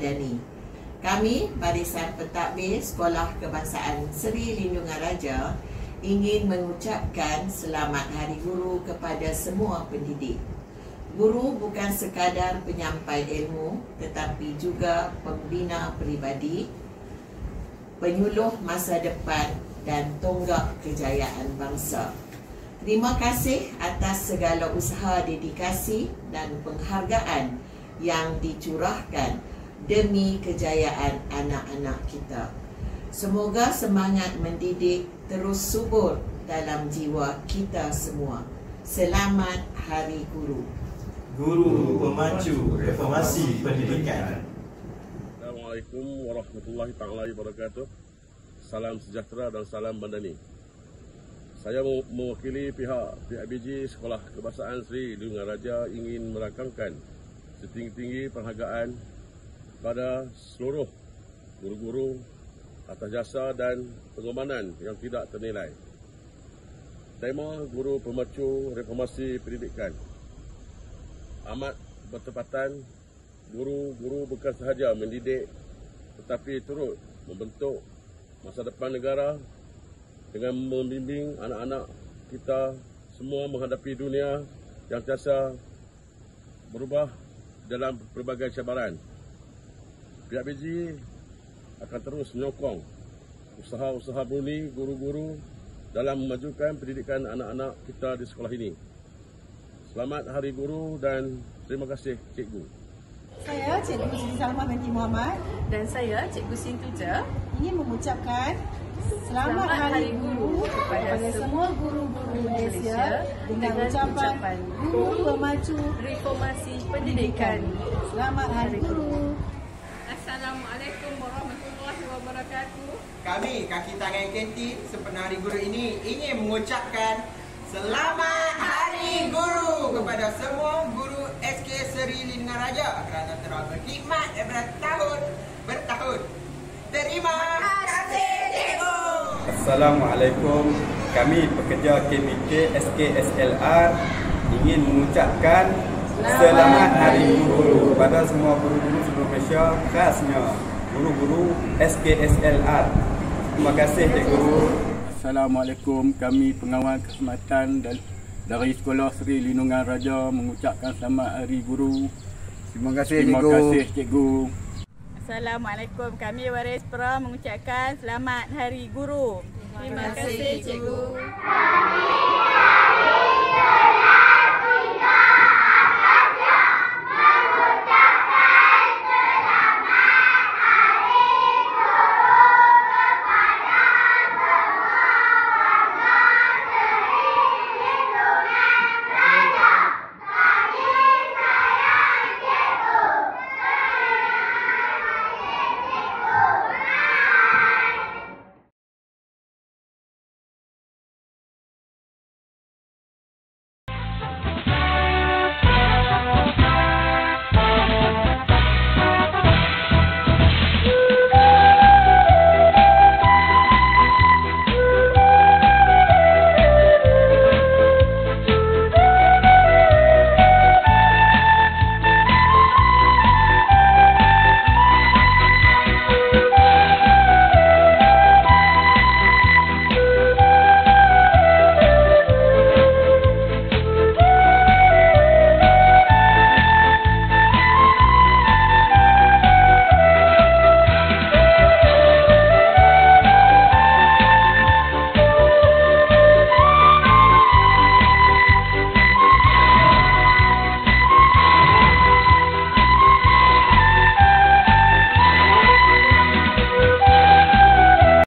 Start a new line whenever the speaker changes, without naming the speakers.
Madani. Kami, Barisan Pentadbir Sekolah Kebangsaan Seri Lindungan Raja, ingin mengucapkan Selamat Hari Guru kepada semua pendidik. Guru bukan sekadar penyampai ilmu, tetapi juga pembina peribadi, penyuluh masa depan dan tonggak kejayaan bangsa. Terima kasih atas segala usaha, dedikasi dan penghargaan yang dicurahkan demi kejayaan anak-anak kita. Semoga semangat mendidik terus subur dalam jiwa kita semua. Selamat Hari Guru.
Guru pemacu reformasi pendidikan.
Assalamualaikum warahmatullahi taala wabarakatuh. Salam sejahtera dan salam Madani. Saya mewakili pihak PIBG Sekolah Kebangsaan Seri Lindungan Raja ingin merakamkan setinggi-tinggi penghargaan kepada seluruh guru-guru atas jasa dan pengorbanan yang tidak ternilai. Tema Guru Pemacu Reformasi Pendidikan amat bertepatan. Guru-guru bukan sahaja mendidik tetapi turut membentuk masa depan negara dengan membimbing anak-anak kita semua menghadapi dunia yang sentiasa berubah dalam pelbagai cabaran. PIBG akan terus menyokong usaha-usaha murni guru-guru dalam memajukan pendidikan anak-anak kita di sekolah ini. Selamat Hari Guru dan terima kasih Cikgu.
Saya Cikgu Siti Salmah binti Muhammad
dan saya Cikgu Sintuja
ingin mengucapkan Selamat Hari Guru kepada semua guru-guru Malaysia dengan ucapan Guru Pemacu
Reformasi Pendidikan.
Selamat Hari Guru.
Assalamualaikum warahmatullahi wabarakatuh.
Kami, kaki tangan kantin sempena Hari Guru ini ingin mengucapkan Selamat Hari Guru kepada semua guru SK Seri Lindungan Raja kerana telah berkhidmat daripada tahun bertahun. Terima kasih Cikgu.
Assalamualaikum. Kami pekerja KBK SKSLR ingin mengucapkan Selamat Hari Guru kepada semua guru-guru seluruh Malaysia, khasnya guru-guru SKSLR. Terima kasih Cikgu.
Assalamualaikum. Kami pengawal khidmatan dari Sekolah Seri Lindungan Raja mengucapkan Selamat Hari Guru.
Terima kasih
Cikgu.
Terima kasih Cikgu.
Assalamualaikum. Kami Waris Pra mengucapkan Selamat Hari Guru. Terima kasih Cikgu.